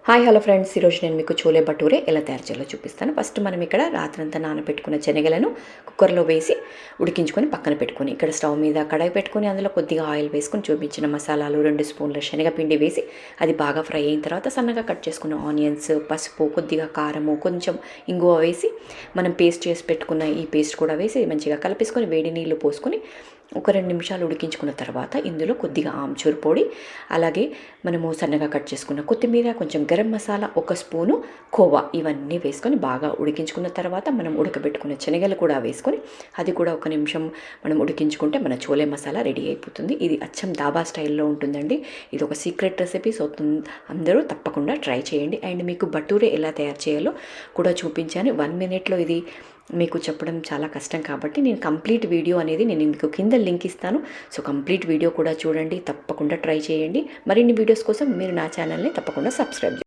Hi hello friends, ఈరోజు నేను మీకు చోలే భటూరే ఎలా తయారు చేయాలో చూపిస్తాను. ఫస్ట్ మనం ఇక్కడ రాత్రంతా నానబెట్టుకున్న శనగలను కుక్కర్లో వేసి ఉడికించుకొని పక్కన పెట్టుకొని, ఇక్కడ స్టవ్ మీద కడాయి పెట్టుకొని అందులో కొద్దిగా ఆయిల్ వేసుకొని చూపించిన మసాలాలు 2 స్పూన్ల శనగపిండి వేసి అది బాగా ఫ్రై అయిన తర్వాత సన్నగా కట్ చేసుకున్న ఆనియన్స్, పసుపు, కొద్దిగా కారము, కొంచెం ఇంగువ వేసి మనం పేస్ట్ చేసి పెట్టుకున్న ఈ పేస్ట్ కూడా వేసి మంచిగా కలిపేసుకొని వేడి నీళ్ళు పోసుకొని ఒక 2 నిమిషాలు ఉడికించుకున్న తర్వాత ఇందులో కొద్దిగా ఆమ్చూర్ పొడి, అలాగే మనము సన్నగా కట్ చేసుకున్న కొత్తిమీర, కొంచెం గరం మసాలా, 1 స్పూను కోవా ఇవన్నీ వేసుకొని బాగా ఉడికించుకున్న తర్వాత మనం ఉడకబెట్టుకున్న శనగలు కూడా వేసుకొని అది కూడా 1 నిమిషం మనం ఉడికించుకుంటే మన చోలే మసాలా రెడీ అయిపోతుంది. ఇది అచ్చం దాబా స్టైల్లో ఉంటుందండి. ఇది ఒక సీక్రెట్ రెసిపీ. సో అందరూ తప్పకుండా ట్రై చేయండి. అండ్ మీకు భటూరే ఎలా తయారు చేయాలో కూడా చూపించాను. 1 మినిట్లో ఇది మీకు చెప్పడం చాలా కష్టం కాబట్టి నేను కంప్లీట్ వీడియో అనేది నేను మీకు కింద లింక్ ఇస్తాను. సో కంప్లీట్ వీడియో కూడా చూడండి, తప్పకుండా ట్రై చేయండి. మరిన్ని వీడియోస్ కోసం మీరు నా ఛానల్ని తప్పకుండా సబ్స్క్రైబ్